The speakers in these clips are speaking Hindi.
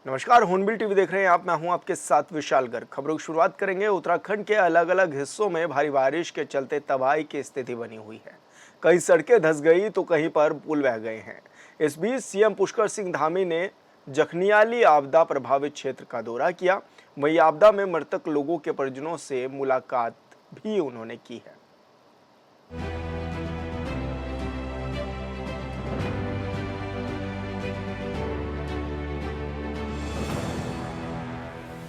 नमस्कार, हॉर्नबिल टीवी देख रहे हैं आप। मैं हूं आपके साथ विशाल गर्ग। खबरों की शुरुआत करेंगे। उत्तराखंड के अलग अलग हिस्सों में भारी बारिश के चलते तबाही की स्थिति बनी हुई है। कहीं सड़कें धंस गई तो कहीं पर पुल बह गए हैं। इस बीच सीएम पुष्कर सिंह धामी ने जखनियाली आपदा प्रभावित क्षेत्र का दौरा किया। वहीं आपदा में मृतक लोगों के परिजनों से मुलाकात भी उन्होंने की है।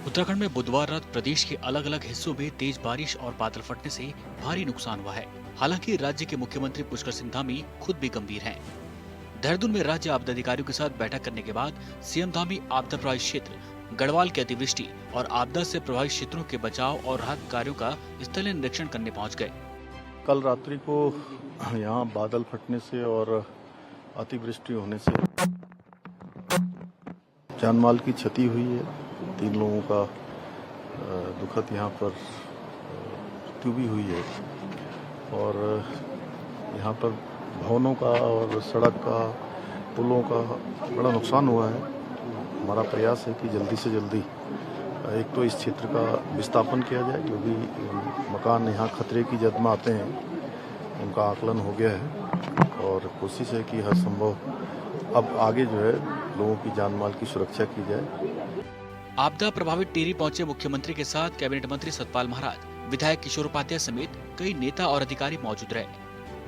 उत्तराखंड में बुधवार रात प्रदेश के अलग अलग हिस्सों में तेज बारिश और बादल फटने से भारी नुकसान हुआ है। हालांकि राज्य के मुख्यमंत्री पुष्कर सिंह धामी खुद भी गंभीर हैं। देहरादून में राज्य आपदा अधिकारियों के साथ बैठक करने के बाद सीएम धामी आपदा प्रभावित क्षेत्र गढ़वाल की अतिवृष्टि और आपदा से प्रभावित क्षेत्रों के बचाव और राहत कार्यों का स्थलीय निरीक्षण करने पहुँच गए। कल रात्रि को यहाँ बादल फटने से और अतिवृष्टि होने से जानमाल की क्षति हुई है। 3 लोगों का दुखद यहाँ पर मृत्यु भी हुई है और यहाँ पर भवनों का और सड़क का, पुलों का बड़ा नुकसान हुआ है। हमारा प्रयास है कि जल्दी से जल्दी एक तो इस क्षेत्र का विस्थापन किया जाए। जो भी मकान यहाँ खतरे की जद में आते हैं उनका आकलन हो गया है और कोशिश है कि हर संभव अब आगे जो है लोगों की जान माल की सुरक्षा की जाए। आपदा प्रभावित टिहरी पहुंचे मुख्यमंत्री के साथ कैबिनेट मंत्री सतपाल महाराज, विधायक किशोर उपाध्याय समेत कई नेता और अधिकारी मौजूद रहे।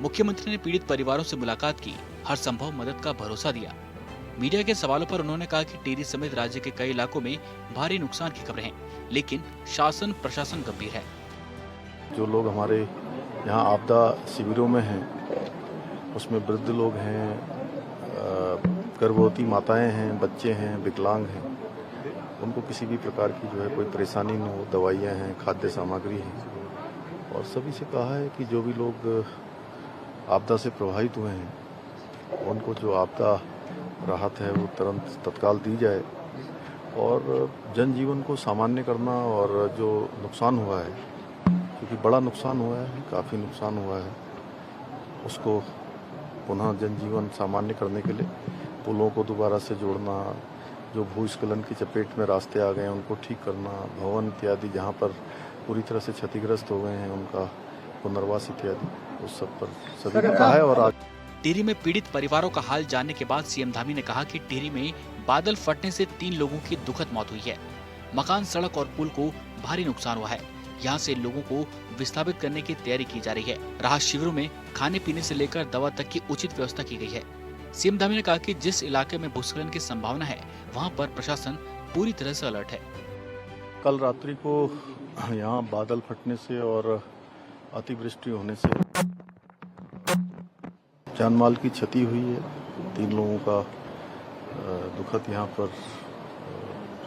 मुख्यमंत्री ने पीड़ित परिवारों से मुलाकात की, हर संभव मदद का भरोसा दिया। मीडिया के सवालों पर उन्होंने कहा कि टिहरी समेत राज्य के कई इलाकों में भारी नुकसान की खबरें हैं, लेकिन शासन प्रशासन गंभीर है। जो लोग हमारे यहाँ आपदा शिविरों में हैं उसमें वृद्ध लोग हैं, गर्भवती माताएं हैं, बच्चे हैं, विकलांग हैं। उनको किसी भी प्रकार की जो है कोई परेशानी न हो। दवाइयाँ हैं, खाद्य सामग्री है और सभी से कहा है कि जो भी लोग आपदा से प्रभावित हुए हैं उनको जो आपदा राहत है वो तुरंत तत्काल दी जाए और जनजीवन को सामान्य करना और जो नुकसान हुआ है, क्योंकि बड़ा नुकसान हुआ है, काफ़ी नुकसान हुआ है, उसको पुनः जनजीवन सामान्य करने के लिए पुलों को दोबारा से जोड़ना, जो भूस्खलन की चपेट में रास्ते आ गए हैं उनको ठीक करना, भवन इत्यादि जहाँ पर पूरी तरह से क्षतिग्रस्त हो गए हैं उनका पुनर्वास इत्यादि, उस सब पर सभी ने कहा है। और टिहरी में पीड़ित परिवारों का हाल जानने के बाद सीएम धामी ने कहा कि टिहरी में बादल फटने से 3 लोगों की दुखद मौत हुई है। मकान, सड़क और पुल को भारी नुकसान हुआ है। यहाँ से लोगों को विस्थापित करने की तैयारी की जा रही है। राहत शिविरों में खाने पीने से लेकर दवा तक की उचित व्यवस्था की गई है। सीएम धामी ने कहा कि जिस इलाके में भूस्खलन की संभावना है वहाँ पर प्रशासन पूरी तरह से अलर्ट है। कल रात्रि को यहाँ बादल फटने से और अतिवृष्टि होने से जानमाल की क्षति हुई है। 3 लोगों का दुखद यहाँ पर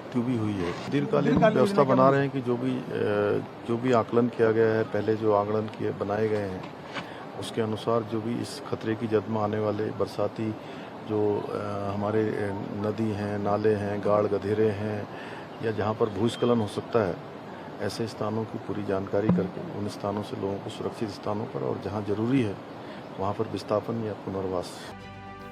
मृत्यु भी हुई है। दीर्घकालीन व्यवस्था बना रहे हैं कि जो भी आकलन किया गया है, पहले जो आकलन किए बनाए गए हैं उसके अनुसार जो भी इस खतरे की जद में आने वाले बरसाती जो हमारे नदी हैं, नाले हैं, गाड़ गधेरे हैं या जहाँ पर भूस्खलन हो सकता है, ऐसे स्थानों की पूरी जानकारी करके उन स्थानों से लोगों को सुरक्षित स्थानों पर और जहाँ जरूरी है वहाँ पर विस्थापन या पुनर्वास।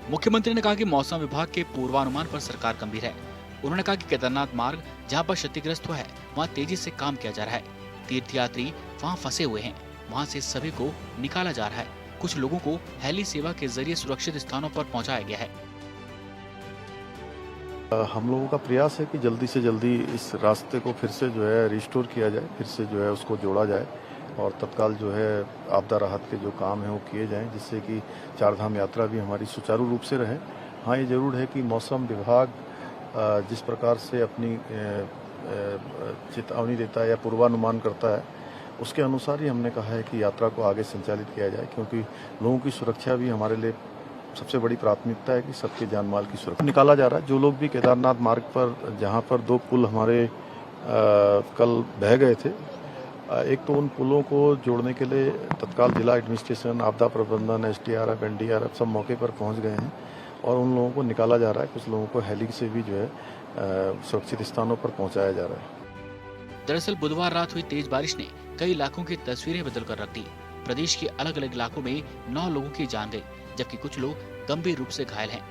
मुख्यमंत्री ने कहा कि मौसम विभाग के पूर्वानुमान पर सरकार गंभीर है। उन्होंने कहा कि केदारनाथ मार्ग जहाँ पर क्षतिग्रस्त हुआ है वहाँ तेजी से काम किया जा रहा है। तीर्थयात्री वहाँ फंसे हुए हैं, वहाँ से सभी को निकाला जा रहा है। कुछ लोगों को हेली सेवा के जरिए सुरक्षित स्थानों पर पहुँचाया गया है। हम लोगों का प्रयास है कि जल्दी से जल्दी इस रास्ते को फिर से जो है रिस्टोर किया जाए, फिर से जो है उसको जोड़ा जाए और तत्काल जो है आपदा राहत के जो काम है वो किए जाएं, जिससे कि 4 धाम यात्रा भी हमारी सुचारू रूप से रहे। हाँ, ये जरूर है कि मौसम विभाग जिस प्रकार से अपनी चेतावनी देता है या पूर्वानुमान करता है उसके अनुसार ही हमने कहा है कि यात्रा को आगे संचालित किया जाए, क्योंकि लोगों की सुरक्षा भी हमारे लिए सबसे बड़ी प्राथमिकता है कि सबके जान माल की सुरक्षा निकाला जा रहा है। जो लोग भी केदारनाथ मार्ग पर जहाँ पर 2 पुल हमारे कल बह गए थे, एक तो उन पुलों को जोड़ने के लिए तत्काल जिला एडमिनिस्ट्रेशन, आपदा प्रबंधन, SDRF, NDRF सब मौके पर पहुँच गए हैं और उन लोगों को निकाला जा रहा है। कुछ लोगों को हेली से भी जो है सुरक्षित स्थानों पर पहुँचाया जा रहा है। दरअसल बुधवार रात हुई तेज बारिश ने कई इलाकों की तस्वीरें बदल कर रख दी। प्रदेश के अलग अलग इलाकों में 9 लोगों की जान गई, जबकि कुछ लोग गंभीर रूप से घायल हैं।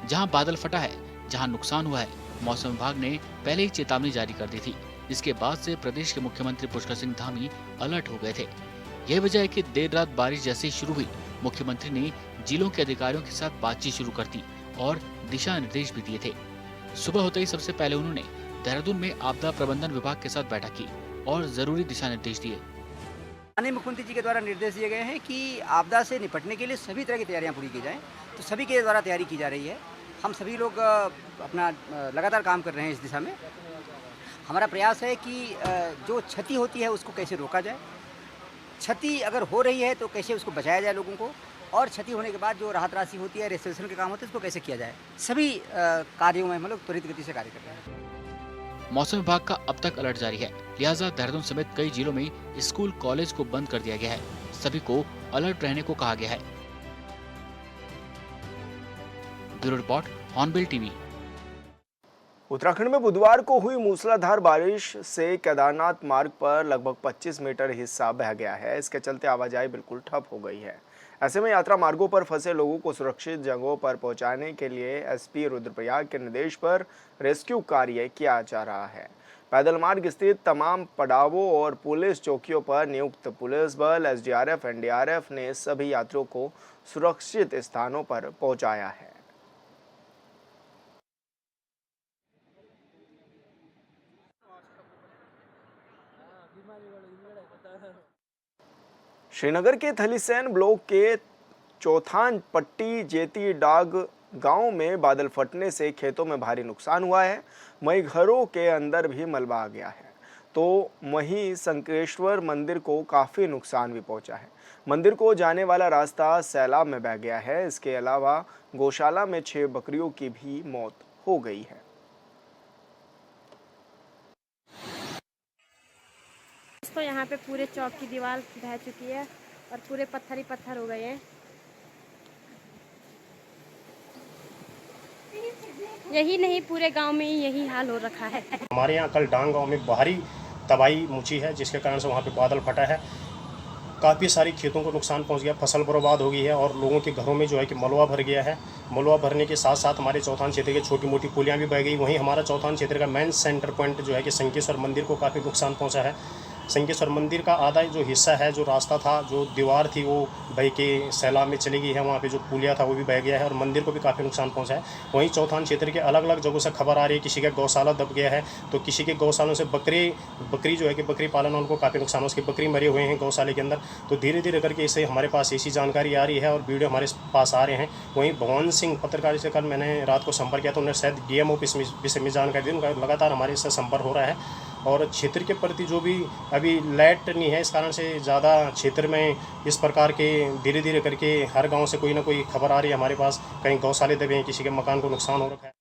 जहां बादल फटा है, जहां नुकसान हुआ है, मौसम विभाग ने पहले ही चेतावनी जारी कर दी थी। इसके बाद से प्रदेश के मुख्यमंत्री पुष्कर सिंह धामी अलर्ट हो गए थे। यह वजह है कि देर रात बारिश जैसे ही शुरू हुई, मुख्यमंत्री ने जिलों के अधिकारियों के साथ बातचीत शुरू कर दी और दिशा निर्देश भी दिए थे। सुबह होते ही सबसे पहले उन्होंने देहरादून में आपदा प्रबंधन विभाग के साथ बैठक की और जरूरी दिशा निर्देश दिए। माननीय मुख्यमंत्री जी के द्वारा निर्देश दिए गए हैं कि आपदा से निपटने के लिए सभी तरह की तैयारियां पूरी की जाएं, तो सभी के द्वारा तैयारी की जा रही है। हम सभी लोग अपना लगातार काम कर रहे हैं इस दिशा में। हमारा प्रयास है कि जो क्षति होती है उसको कैसे रोका जाए, क्षति अगर हो रही है तो कैसे उसको बचाया जाए लोगों को, और क्षति होने के बाद जो राहत राशि होती है, रेस्टोरेशन के काम होते हैं, उसको कैसे किया जाए। सभी कार्यों में हम लोग त्वरित गति से कार्य कर रहे हैं। मौसम विभाग का अब तक अलर्ट जारी है, लिहाजा देहरादून समेत कई जिलों में स्कूल कॉलेज को बंद कर दिया गया है। सभी को अलर्ट रहने को कहा गया है। Bureau report, hornbill TV. Uttarakhand में बुधवार को हुई मूसलाधार बारिश से केदारनाथ मार्ग पर लगभग 25 मीटर हिस्सा बह गया है। इसके चलते आवाजाही बिल्कुल ठप हो गई है। ऐसे में यात्रा मार्गों पर फंसे लोगों को सुरक्षित जगहों पर पहुंचाने के लिए एसपी रुद्रप्रयाग के निर्देश पर रेस्क्यू कार्य किया जा रहा है। पैदल मार्ग स्थित तमाम पड़ावों और पुलिस चौकियों पर नियुक्त पुलिस बल, एसडीआरएफ, एनडीआरएफ ने सभी यात्रियों को सुरक्षित स्थानों पर पहुंचाया है। श्रीनगर के थलीसैन ब्लॉक के चौथान पट्टी जेती डाग गांव में बादल फटने से खेतों में भारी नुकसान हुआ है। वहीं घरों के अंदर भी मलबा आ गया है, तो वहीं संकेश्वर मंदिर को काफ़ी नुकसान भी पहुंचा है। मंदिर को जाने वाला रास्ता सैलाब में बह गया है। इसके अलावा गौशाला में 6 बकरियों की भी मौत हो गई है। तो यहाँ पे पूरे चौक की दीवार बह चुकी है और पूरे पत्थर ही पत्थर हो गए हैं। यही नहीं, पूरे गांव में यही हाल हो रखा है। हमारे यहाँ कल डांग गांव में भारी तबाही मची है, जिसके कारण से वहाँ पे बादल फटा है। काफ़ी सारी खेतों को नुकसान पहुँच गया, फसल बर्बाद हो गई है और लोगों के घरों में जो है कि मलबा भर गया है। मलबा भरने के साथ साथ हमारे चौथान क्षेत्र के छोटी मोटी पुलियाँ भी बह गई। वहीं हमारा चौथान क्षेत्र का मेन सेंटर पॉइंट जो है कि संकेश्वर मंदिर को काफ़ी नुकसान पहुँचा है। संकेश्वर मंदिर का आधा जो हिस्सा है, जो रास्ता था, जो दीवार थी, वो बह के सैलाब में चली गई है। वहाँ पे जो पुलिया था वो भी बह गया है और मंदिर को भी काफ़ी नुकसान पहुँचा है। वहीं चौथान क्षेत्र के अलग अलग जगहों से खबर आ रही है, किसी का गौशाला दब गया है, तो किसी के गौशालों से बकरी जो है कि बकरी पालन वालों को काफ़ी नुकसान, उसकी बकरी मरे हुए हैं गौशाले के अंदर। तो धीरे धीरे करके इससे हमारे पास ऐसी जानकारी आ रही है और वीडियो हमारे पास आ रहे हैं। वहीं भगवान सिंह पत्रकार से कल मैंने रात को संपर्क किया, तो उन्होंने शायद डीएमओ इस विषय में जानकारी दी। उनका लगातार हमारे इससे संपर्क हो रहा है और क्षेत्र के प्रति जो भी अभी लाइट नहीं है, इस कारण से ज़्यादा क्षेत्र में इस प्रकार के धीरे धीरे करके हर गांव से कोई ना कोई खबर आ रही है हमारे पास। कहीं गौशाले दबे हैं, किसी के मकान को नुकसान हो रखा है।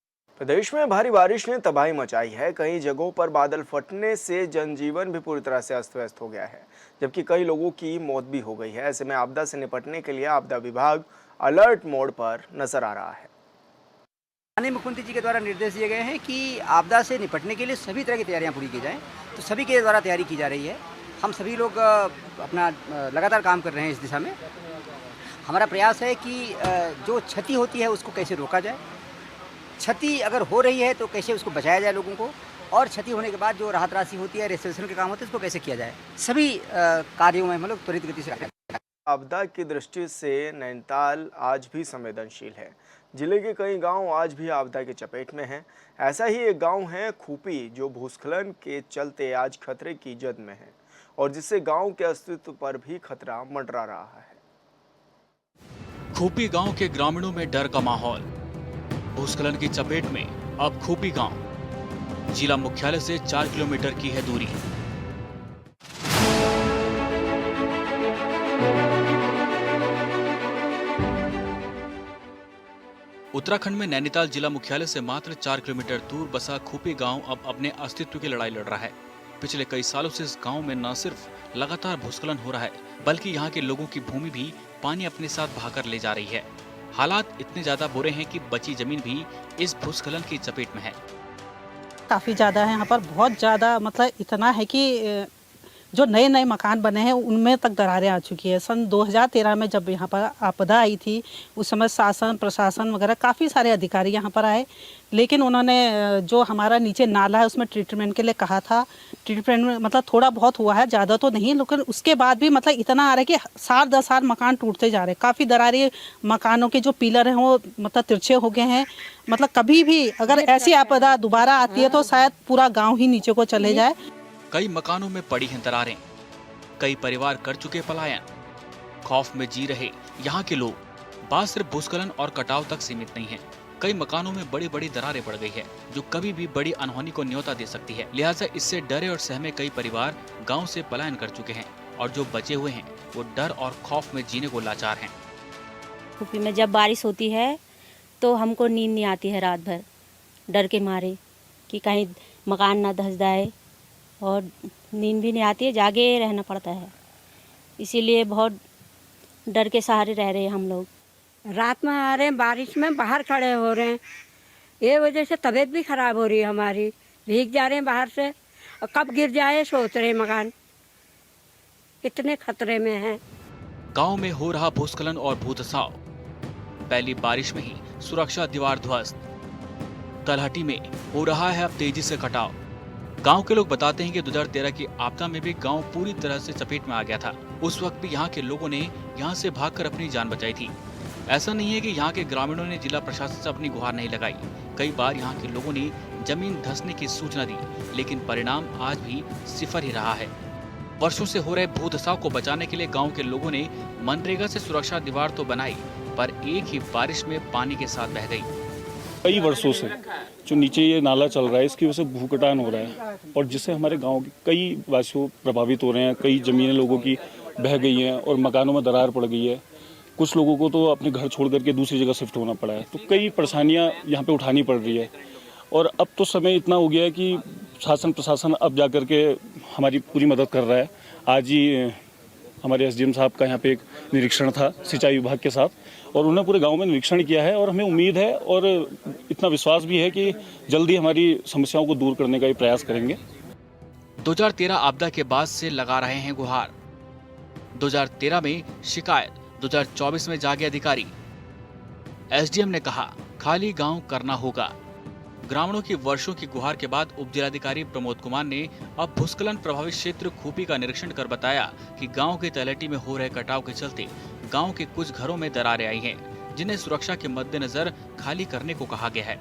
प्रदेश में भारी बारिश ने तबाही मचाई है। कई जगहों पर बादल फटने से जनजीवन भी पूरी तरह से अस्त व्यस्त हो गया है, जबकि कई लोगों की मौत भी हो गई है। ऐसे में आपदा से निपटने के लिए आपदा विभाग अलर्ट मोड पर नजर आ रहा है। माननीय मुख्यमंत्री जी के द्वारा निर्देश दिए गए हैं कि आपदा से निपटने के लिए सभी तरह की तैयारियां पूरी की जाएं, तो सभी के द्वारा तैयारी की जा रही है। हम सभी लोग अपना लगातार काम कर रहे हैं इस दिशा में। हमारा प्रयास है कि जो क्षति होती है उसको कैसे रोका जाए, क्षति अगर हो रही है तो कैसे उसको बचाया जाए लोगों को, और क्षति होने के बाद जो राहत राशि होती है, रेस्टोरेशन के काम होते हैं, उसको कैसे किया जाए। सभी कार्यों में हम लोग त्वरित गति से आपदा की दृष्टि से नैनीताल आज भी संवेदनशील है। जिले के कई गांव आज भी आपदा की चपेट में हैं। ऐसा ही एक गांव है खूपी, जो भूस्खलन के चलते आज खतरे की जद में है और जिससे गांव के अस्तित्व पर भी खतरा मंडरा रहा है। खूपी गांव के ग्रामीणों में डर का माहौल। भूस्खलन की चपेट में अब खूपी गांव। जिला मुख्यालय से 4 किलोमीटर की है दूरी। उत्तराखंड में नैनीताल जिला मुख्यालय से मात्र 4 किलोमीटर दूर बसा खूपी गांव अब अपने अस्तित्व की लड़ाई लड़ रहा है। पिछले कई सालों से इस गांव में न सिर्फ लगातार भूस्खलन हो रहा है, बल्कि यहाँ के लोगों की भूमि भी पानी अपने साथ बहाकर ले जा रही है। हालात इतने ज्यादा बुरे हैं कि बची जमीन भी इस भूस्खलन की चपेट में है। काफ़ी ज़्यादा है यहाँ पर, बहुत ज़्यादा, मतलब इतना है कि जो नए नए मकान बने हैं उनमें तक दरारें आ चुकी है। सन 2013 में जब यहाँ पर आपदा आई थी, उस समय शासन प्रशासन वगैरह काफ़ी सारे अधिकारी यहाँ पर आए, लेकिन उन्होंने जो हमारा नीचे नाला है उसमें ट्रीटमेंट के लिए कहा था। ट्रीटमेंट में मतलब थोड़ा बहुत हुआ है, ज़्यादा तो नहीं, लेकिन उसके बाद भी मतलब इतना आ रहा है कि 7-10 साल मकान टूटते जा रहे हैं। काफ़ी दरारें, मकानों के जो पिलर हैं वो मतलब तिरछे हो गए हैं। मतलब कभी भी अगर ऐसी आपदा दोबारा आती है तो शायद पूरा गाँव ही नीचे को चले जाए। कई मकानों में पड़ी हैं दरारें, कई परिवार कर चुके पलायन। खौफ में जी रहे यहाँ के लोग। बात सिर्फ भूस्खलन और कटाव तक सीमित नहीं है, कई मकानों में बड़ी बड़ी दरारें पड़ गई है जो कभी भी बड़ी अनहोनी को न्योता दे सकती है। लिहाजा इससे डरे और सहमे कई परिवार गांव से पलायन कर चुके हैं और जो बचे हुए हैं वो डर और खौफ में जीने को लाचार हैं। यूपी में जब बारिश होती है तो हमको नींद नहीं आती है रात भर, डर के मारे कि कहीं मकान ना धंस जाए, और नींद भी नहीं आती है, जागे रहना पड़ता है। इसीलिए बहुत डर के सहारे रह रहे हैं हम लोग। रात में आ रहे हैं, बारिश में बाहर खड़े हो रहे हैं, ये वजह से तबीयत भी ख़राब हो रही है हमारी। भीग जा रहे हैं बाहर से, और कब गिर जाए सोच रहे हैं। मकान कितने खतरे में है। गांव में हो रहा भूस्खलन और भूधसाव, पहली बारिश में ही सुरक्षा दीवार ध्वस्त। तलहटी में हो रहा है अब तेजी से कटाव। गांव के लोग बताते हैं कि 2013 की आपदा में भी गांव पूरी तरह से चपेट में आ गया था। उस वक्त भी यहाँ के लोगों ने यहाँ से भागकर अपनी जान बचाई थी। ऐसा नहीं है कि यहाँ के ग्रामीणों ने जिला प्रशासन से अपनी गुहार नहीं लगाई। कई बार यहाँ के लोगों ने जमीन धंसने की सूचना दी, लेकिन परिणाम आज भी सिफर ही रहा है। वर्षों से हो रहे भूधसाव को बचाने के लिए गांव के लोगों ने मनरेगा से सुरक्षा दीवार तो बनाई, पर एक ही बारिश में पानी के साथ बह गई। कई वर्षों से जो नीचे ये नाला चल रहा है, इसकी वजह से भूकटान हो रहा है और जिससे हमारे गांव के कई वासियों प्रभावित हो रहे हैं। कई जमीनें लोगों की बह गई हैं और मकानों में दरार पड़ गई है। कुछ लोगों को तो अपने घर छोड़ करके दूसरी जगह शिफ्ट होना पड़ा है। तो कई परेशानियां यहाँ पे उठानी पड़ रही है और अब तो समय इतना हो गया है कि शासन प्रशासन अब जा कर के हमारी पूरी मदद कर रहा है। आज ही हमारे एसडीएम साहब का यहाँ पे एक निरीक्षण था सिंचाई विभाग के साथ, और उन्होंने पूरे गांव में निरीक्षण किया है और हमें उम्मीद है और इतना विश्वास भी है कि जल्दी हमारी समस्याओं को दूर करने का ही प्रयास करेंगे। 2013 आपदा के बाद से लगा रहे हैं गुहार। 2013 में शिकायत, 2024 में जागे अधिकारी। एसडीएम ने कहा खाली गांव करना होगा। ग्रामीणों की वर्षों की गुहार के बाद उप जिलाधिकारी प्रमोद कुमार ने अब भूस्खलन प्रभावित क्षेत्र खूपी का निरीक्षण कर बताया कि गांव के तलहटी में हो रहे कटाव के चलते गांव के कुछ घरों में दरारें आई हैं, जिन्हें सुरक्षा के मद्देनजर खाली करने को कहा गया है।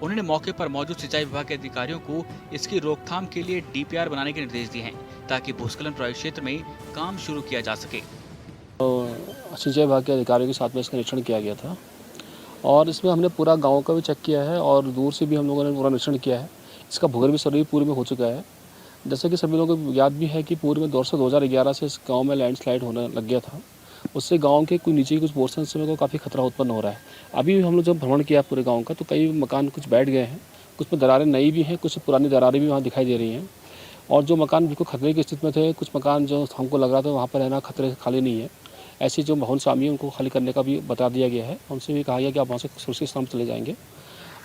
उन्होंने मौके पर मौजूद सिंचाई विभाग के अधिकारियों को इसकी रोकथाम के लिए डीपीआर बनाने के निर्देश दिए हैं, ताकि भूस्खलन प्रभावित क्षेत्र में काम शुरू किया जा सके। सिंचाई विभाग के अधिकारियों के साथ में इसका निरीक्षण किया गया था और इसमें हमने पूरा गांव का भी चेक किया है और दूर से भी हम लोगों ने पूरा निरीक्षण किया है। इसका भूगर्भ सर्वे पूर्व में हो चुका है। जैसे कि सभी लोगों को याद भी है कि पूर्व में 2011 से इस गांव में लैंडस्लाइड होने लग गया था। उससे गांव के कोई नीचे कुछ पोर्शन से को काफ़ी खतरा उत्पन्न हो रहा है। अभी हम लोग जब भ्रमण किया पूरे गाँव का, तो कई मकान कुछ बैठ गए हैं, कुछ में दरारें नई भी हैं, कुछ पुरानी दरारें भी वहाँ दिखाई दे रही हैं। और जो मकान बिल्कुल खतरे की स्थिति में थे, कुछ मकान जो हमको लग रहा था वहाँ पर रहना खतरे खाली नहीं है, ऐसी जो भवन स्वामी है उनको खाली करने का भी बता दिया गया है। उनसे भी कहा गया कि आप वहाँ से सुरक्षित स्थान चले जाएंगे।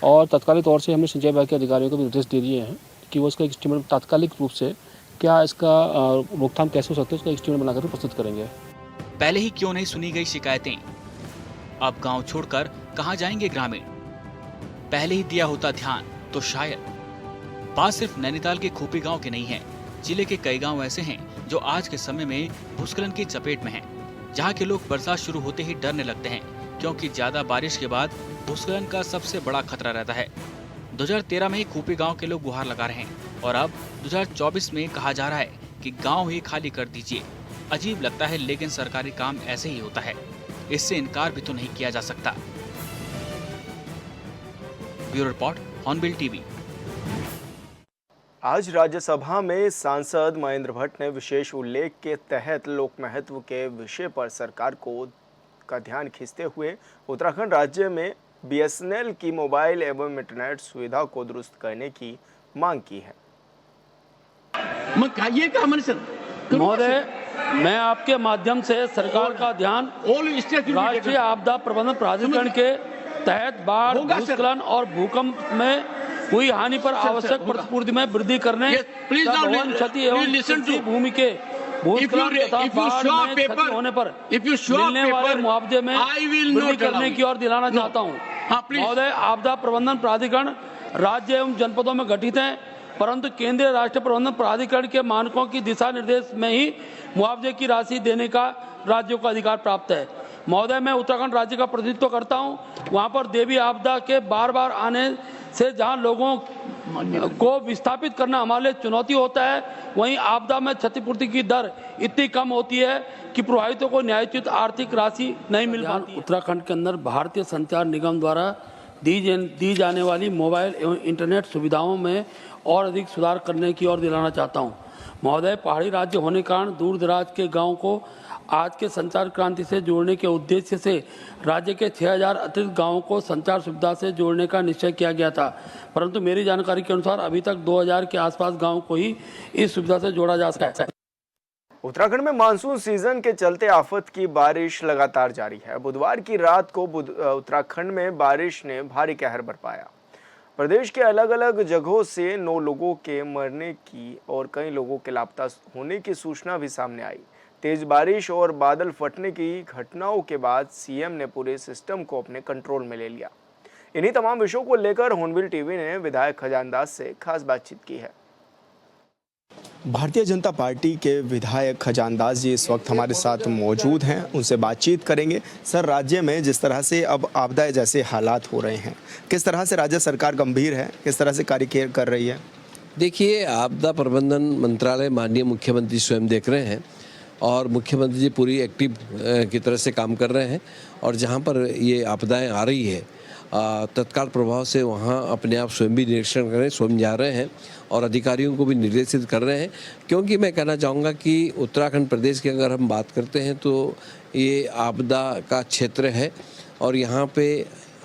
और तत्कालिक तौर से हमने सिंचाई विभाग के अधिकारियों को भी निर्देश दे दिए हैं कि वो इसका एस्टीमेट तात्कालिक रूप से क्या इसका रोकथाम कैसे हो सकता है उसका एस्टीमेट बनाकर प्रस्तुत करेंगे। पहले ही क्यों नहीं सुनी गई शिकायतें, अब गांव छोड़कर कहां जाएंगे ग्रामीण। पहले ही दिया होता ध्यान तो शायद। बात सिर्फ नैनीताल के खूपी गांव के नहीं है, जिले के कई गांव ऐसे हैं जो आज के समय में भूस्खलन की चपेट में हैं, जहां के लोग बरसात शुरू होते ही डरने लगते हैं, क्योंकि ज्यादा बारिश के बाद भूस्खलन का सबसे बड़ा खतरा रहता है। 2013 में ही खूपी गांव के लोग गुहार लगा रहे हैं और अब 2024 में कहा जा रहा है कि गांव ही खाली कर दीजिए। अजीब लगता है, लेकिन सरकारी काम ऐसे ही होता है, इससे इनकार भी तो नहीं किया जा सकता। Bureau report, hornbill TV. आज राज्यसभा में सांसद महेंद्र भट्ट ने विशेष उल्लेख के तहत लोक महत्व के विषय पर सरकार का ध्यान खींचते हुए उत्तराखंड राज्य में बीएसएनएल की मोबाइल एवं इंटरनेट सुविधा को दुरुस्त करने की मांग की है। महोदय, मैं आपके माध्यम से सरकार का ध्यान राष्ट्रीय आपदा प्रबंधन प्राधिकरण के तहत बाढ़, भूस्खलन और भूकंप में हुई हानि पर आवश्यक प्रतिपूर्ति में वृद्धि करने, भवन क्षति एवं कृषि भूमि के भूस्खलन तथा बाढ़ में क्षति होने पर मिलने वाले मुआवजे में वृद्धि करने की ओर दिलाना चाहता हूँ। महोदय, आपदा प्रबंधन प्राधिकरण राज्य एवं जनपदों में गठित है, परंतु केंद्रीय राष्ट्रीय प्रबंधन प्राधिकरण के मानकों की दिशा निर्देश में ही मुआवजे की राशि देने का राज्यों को अधिकार प्राप्त है। महोदय, मैं उत्तराखंड राज्य का प्रतिनिधित्व करता हूं। वहां पर देवी आपदा के बार बार आने से जहां लोगों को विस्थापित करना हमारे लिए चुनौती होता है, वहीं आपदा में क्षतिपूर्ति की दर इतनी कम होती है कि प्रभावितों को न्यायोचित आर्थिक राशि नहीं मिल पाती। उत्तराखंड के अंदर भारतीय संचार निगम द्वारा दी जाने वाली मोबाइल एवं इंटरनेट सुविधाओं में और अधिक सुधार करने की ओर दिलाना चाहता हूं। महोदय, पहाड़ी राज्य होने के कारण दूर दराज के गाँव को आज के संचार क्रांति से जोड़ने के उद्देश्य से राज्य के 6000 अतिरिक्त गांवों को संचार सुविधा से जोड़ने का निश्चय किया गया था, परंतु मेरी जानकारी के अनुसार अभी तक 2000 के आसपास गांवों को ही इस सुविधा से जोड़ा जा सकता है। उत्तराखंड में मानसून सीजन के चलते आफत की बारिश लगातार जारी है। बुधवार की रात को उत्तराखंड में बारिश ने भारी कहर बरपाया। प्रदेश के अलग अलग जगहों से 9 लोगों के मरने की और कई लोगों के लापता होने की सूचना भी सामने आई। तेज बारिश और बादल फटने की घटनाओं के बाद सीएम ने पूरे सिस्टम को अपने कंट्रोल में ले लिया। इन्हीं तमाम विषयों को लेकर हॉर्नबिल टीवी ने विधायक खजानदास से खास बातचीत की है। भारतीय जनता पार्टी के विधायक खजानदास जी इस वक्त हमारे साथ मौजूद हैं, उनसे बातचीत करेंगे। सर, राज्य में जिस तरह से अब आपदा जैसे हालात हो रहे हैं, किस तरह से राज्य सरकार गंभीर है, किस तरह से कार्य कर रही है? देखिए, आपदा प्रबंधन मंत्रालय माननीय मुख्यमंत्री स्वयं देख रहे हैं और मुख्यमंत्री जी पूरी एक्टिव की तरह से काम कर रहे हैं और जहां पर ये आपदाएं आ रही है तत्काल प्रभाव से वहां अपने आप स्वयं भी निरीक्षण करें, स्वयं जा रहे हैं और अधिकारियों को भी निर्देशित कर रहे हैं। क्योंकि मैं कहना चाहूँगा कि उत्तराखंड प्रदेश की अगर हम बात करते हैं तो ये आपदा का क्षेत्र है और यहाँ पे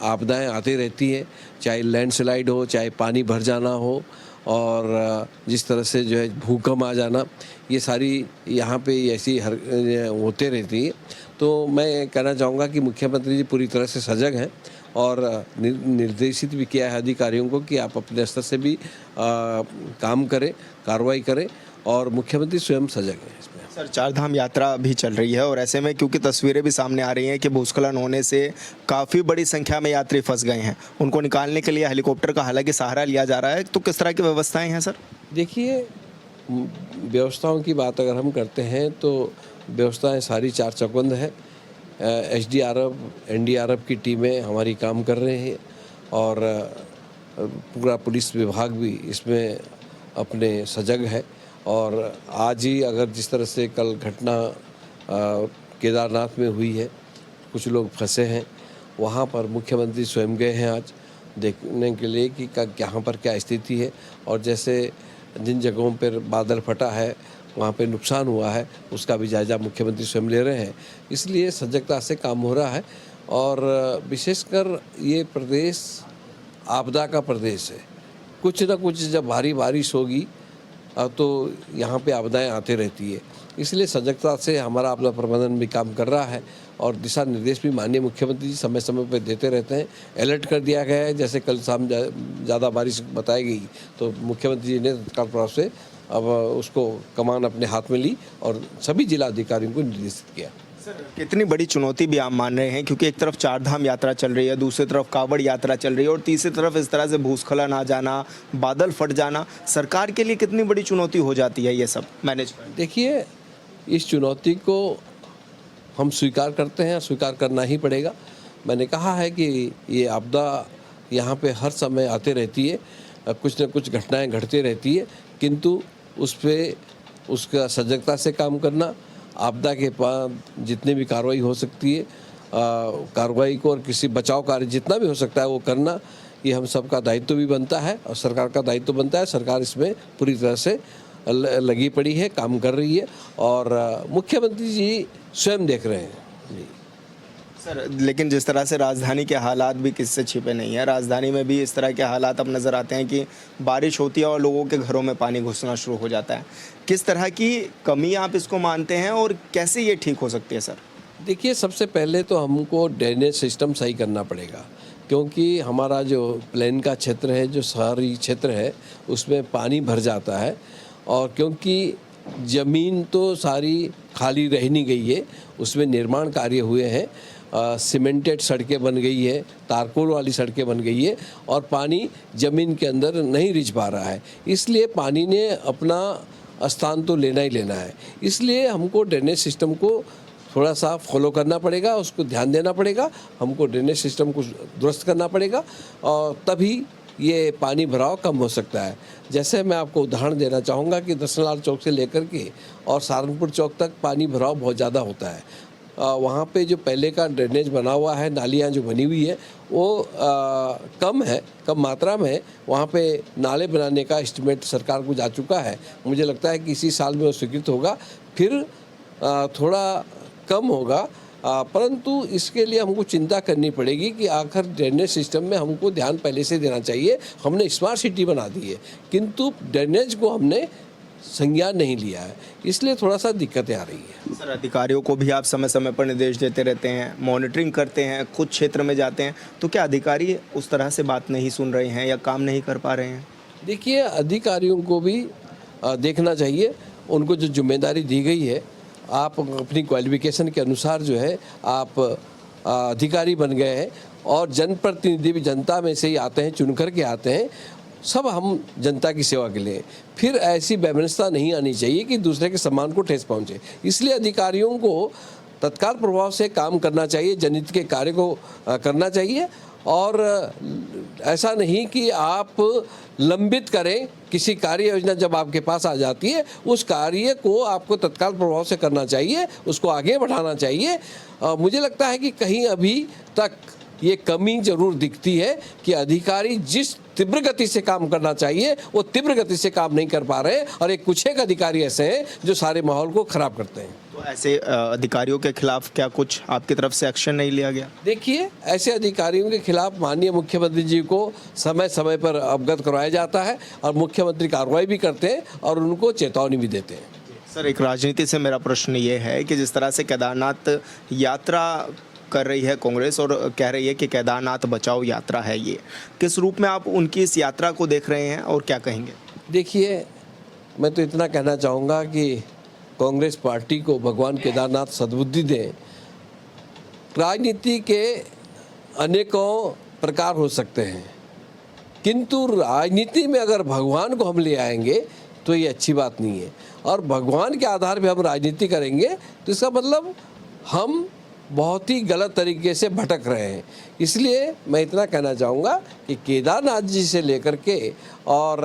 आपदाएं आती रहती है, चाहे लैंडस्लाइड हो, चाहे पानी भर जाना हो और जिस तरह से जो है भूकंप आ जाना, ये सारी यहाँ पे ऐसी होते रहती है। तो मैं कहना चाहूँगा कि मुख्यमंत्री जी पूरी तरह से सजग हैं और निर्देशित भी किया है अधिकारियों को कि आप अपने स्तर से भी काम करें, कार्रवाई करें और मुख्यमंत्री स्वयं सजग हैं इसमें। सर, 4 धाम यात्रा भी चल रही है और ऐसे में क्योंकि तस्वीरें भी सामने आ रही हैं कि भूस्खलन होने से काफ़ी बड़ी संख्या में यात्री फंस गए हैं, उनको निकालने के लिए हेलीकॉप्टर का हालांकि सहारा लिया जा रहा है, तो किस तरह की व्यवस्थाएं हैं सर? देखिए, व्यवस्थाओं की बात अगर हम करते हैं तो व्यवस्थाएं सारी चार चौबंद है। SDRF, NDRF की टीमें हमारी काम कर रहे हैं और पूरा पुलिस विभाग भी इसमें अपने सजग है। और आज ही अगर जिस तरह से कल घटना केदारनाथ में हुई है, कुछ लोग फंसे हैं, वहाँ पर मुख्यमंत्री स्वयं गए हैं आज देखने के लिए कि यहाँ पर क्या स्थिति है और जैसे जिन जगहों पर बादल फटा है वहाँ पे नुकसान हुआ है उसका भी जायजा मुख्यमंत्री स्वयं ले रहे हैं। इसलिए सजगता से काम हो रहा है और विशेषकर ये प्रदेश आपदा का प्रदेश है। कुछ न कुछ जब भारी बारिश होगी तो यहाँ पे आपदाएं आती रहती है, इसलिए सजगता से हमारा आपदा प्रबंधन भी काम कर रहा है और दिशा निर्देश भी माननीय मुख्यमंत्री जी समय समय पर देते रहते हैं। अलर्ट कर दिया गया है, जैसे कल शाम ज़्यादा बारिश बताई गई तो मुख्यमंत्री जी ने तत्काल प्रभाव से अब उसको कमान अपने हाथ में ली और सभी जिला अधिकारियों को निर्देशित किया। सर, कितनी बड़ी चुनौती भी आप मान रहे हैं, क्योंकि एक तरफ 4 धाम यात्रा चल रही है, दूसरी तरफ कांवड़ यात्रा चल रही है और तीसरी तरफ इस तरह से भूस्खलन आ जाना, बादल फट जाना, सरकार के लिए कितनी बड़ी चुनौती हो जाती है ये सब मैनेज करना? देखिए, इस चुनौती को हम स्वीकार करते हैं, स्वीकार करना ही पड़ेगा। मैंने कहा है कि ये आपदा यहाँ पे हर समय आते रहती है, कुछ न कुछ घटनाएं घटती रहती है, किंतु उस पर उसका सजगता से काम करना, आपदा के बाद जितनी भी कार्रवाई हो सकती है कार्रवाई को और किसी बचाव कार्य जितना भी हो सकता है वो करना, ये हम सबका दायित्व भी बनता है और सरकार का दायित्व बनता है। सरकार इसमें पूरी तरह से लगी पड़ी है, काम कर रही है और मुख्यमंत्री जी स्वयं देख रहे हैं जी। सर, लेकिन जिस तरह से राजधानी के हालात भी किससे छिपे नहीं है, राजधानी में भी इस तरह के हालात अब नज़र आते हैं कि बारिश होती है और लोगों के घरों में पानी घुसना शुरू हो जाता है। किस तरह की कमी आप इसको मानते हैं और कैसे ये ठीक हो सकती है सर? देखिए, सबसे पहले तो हमको ड्रेनेज सिस्टम सही करना पड़ेगा। क्योंकि हमारा जो प्लेन का क्षेत्र है, जो शहरी क्षेत्र है, उसमें पानी भर जाता है। और क्योंकि ज़मीन तो सारी खाली रह नहीं गई है, उसमें निर्माण कार्य हुए हैं, सीमेंटेड सड़कें बन गई है, तारकोल वाली सड़कें बन गई है और पानी ज़मीन के अंदर नहीं रिझ पा रहा है। इसलिए पानी ने अपना स्थान तो लेना ही लेना है। इसलिए हमको ड्रेनेज सिस्टम को थोड़ा सा फॉलो करना पड़ेगा, उसको ध्यान देना पड़ेगा, हमको ड्रेनेज सिस्टम को दुरुस्त करना पड़ेगा और तभी ये पानी भराव कम हो सकता है। जैसे मैं आपको उदाहरण देना चाहूँगा कि दर्शनलाल चौक से लेकर के और सहारनपुर चौक तक पानी भराव बहुत ज़्यादा होता है। वहाँ पे जो पहले का ड्रेनेज बना हुआ है, नालियाँ जो बनी हुई है, वो कम है, कम मात्रा में है। वहाँ पे नाले बनाने का एस्टिमेट सरकार को जा चुका है। मुझे लगता है कि इसी साल में वो स्वीकृत होगा, फिर थोड़ा कम होगा। परंतु इसके लिए हमको चिंता करनी पड़ेगी कि आखिर ड्रेनेज सिस्टम में हमको ध्यान पहले से देना चाहिए। हमने स्मार्ट सिटी बना दी है, किंतु ड्रेनेज को हमने संज्ञान नहीं लिया है, इसलिए थोड़ा सा दिक्कतें आ रही है। सर, अधिकारियों को भी आप समय समय पर निर्देश देते रहते हैं, मॉनिटरिंग करते हैं, खुद क्षेत्र में जाते हैं, तो क्या अधिकारी उस तरह से बात नहीं सुन रहे हैं या काम नहीं कर पा रहे हैं? देखिए, अधिकारियों को भी देखना चाहिए, उनको जो जिम्मेदारी दी गई है, आप अपनी क्वालिफिकेशन के अनुसार जो है आप अधिकारी बन गए हैं और जनप्रतिनिधि भी जनता में से ही आते हैं, चुन कर के आते हैं। सब हम जनता की सेवा के लिए, फिर ऐसी व्यवस्था नहीं आनी चाहिए कि दूसरे के सम्मान को ठेस पहुंचे। इसलिए अधिकारियों को तत्काल प्रभाव से काम करना चाहिए, जनहित के कार्य को करना चाहिए और ऐसा नहीं कि आप लंबित करें किसी कार्य योजना। जब आपके पास आ जाती है, उस कार्य को आपको तत्काल प्रभाव से करना चाहिए, उसको आगे बढ़ाना चाहिए। मुझे लगता है कि कहीं अभी तक ये कमी जरूर दिखती है कि अधिकारी जिस तीव्र गति से काम करना चाहिए वो तीव्र गति से काम नहीं कर पा रहे और एक कुछ एक अधिकारी ऐसे हैं जो सारे माहौल को खराब करते हैं। तो ऐसे अधिकारियों के खिलाफ क्या कुछ आपकी तरफ से एक्शन नहीं लिया गया? देखिए, ऐसे अधिकारियों के खिलाफ माननीय मुख्यमंत्री जी को समय समय पर अवगत करवाया जाता है और मुख्यमंत्री कार्रवाई भी करते हैं और उनको चेतावनी भी देते हैं। सर, एक राजनीति से मेरा प्रश्न ये है कि जिस तरह से केदारनाथ यात्रा कर रही है कांग्रेस और कह रही है कि केदारनाथ बचाओ यात्रा है, ये किस रूप में आप उनकी इस यात्रा को देख रहे हैं और क्या कहेंगे? देखिए, मैं तो इतना कहना चाहूँगा कि कांग्रेस पार्टी को भगवान केदारनाथ सद्बुद्धि दें। राजनीति के अनेकों प्रकार हो सकते हैं, किंतु राजनीति में अगर भगवान को हम ले आएंगे तो ये अच्छी बात नहीं है और भगवान के आधार पर हम राजनीति करेंगे तो इसका मतलब हम बहुत ही गलत तरीके से भटक रहे हैं। इसलिए मैं इतना कहना चाहूँगा कि केदारनाथ जी से लेकर के और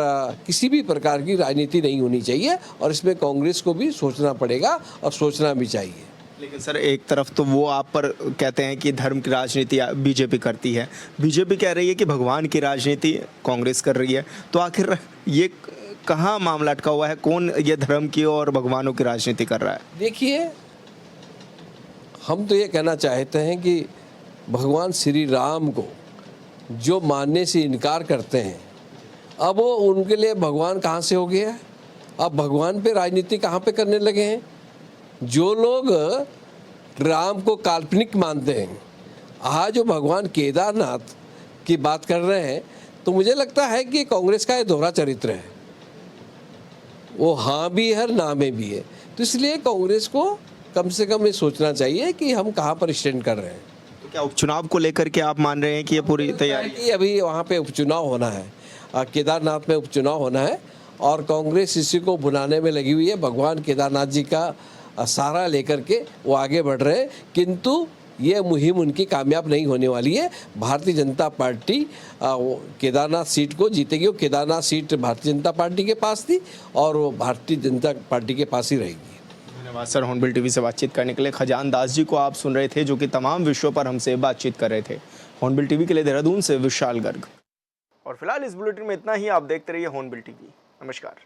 किसी भी प्रकार की राजनीति नहीं होनी चाहिए और इसमें कांग्रेस को भी सोचना पड़ेगा और सोचना भी चाहिए। लेकिन सर, एक तरफ तो वो आप पर कहते हैं कि धर्म की राजनीति बीजेपी करती है, बीजेपी कह रही है कि भगवान की राजनीति कांग्रेस कर रही है, तो आखिर ये कहाँ मामला अटका हुआ है? कौन ये धर्म की और भगवानों की राजनीति कर रहा है? देखिए, हम तो ये कहना चाहते हैं कि भगवान श्री राम को जो मानने से इनकार करते हैं, अब वो उनके लिए भगवान कहाँ से हो गया है? अब भगवान पे राजनीति कहाँ पे करने लगे हैं? जो लोग राम को काल्पनिक मानते हैं, आज जो भगवान केदारनाथ की बात कर रहे हैं, तो मुझे लगता है कि कांग्रेस का ये दोहरा चरित्र है, वो हाँ भी है ना में भी है। तो इसलिए कांग्रेस को कम से कम ये सोचना चाहिए कि हम कहाँ पर स्टैंड कर रहे हैं। तो क्या उपचुनाव को लेकर के आप मान रहे हैं कि ये पूरी तैयारी कि अभी वहाँ पे उपचुनाव होना है, केदारनाथ में उपचुनाव होना है और कांग्रेस इसी को बुलाने में लगी हुई है। भगवान केदारनाथ जी का सहारा लेकर के वो आगे बढ़ रहे हैं, किंतु ये मुहिम उनकी कामयाब नहीं होने वाली है। भारतीय जनता पार्टी केदारनाथ सीट को जीतेगी। वो केदारनाथ सीट भारतीय जनता पार्टी के पास थी और वो भारतीय जनता पार्टी के पास ही रहेगी। धन्यवाद सर, हॉर्नबिल टीवी से बातचीत करने के लिए। खजान दास जी को आप सुन रहे थे, जो कि तमाम विषयों पर हमसे बातचीत कर रहे थे। हॉर्नबिल टीवी के लिए देहरादून से विशाल गर्ग। और फिलहाल इस बुलेटिन में इतना ही। आप देखते रहिए हॉर्नबिल टीवी। नमस्कार।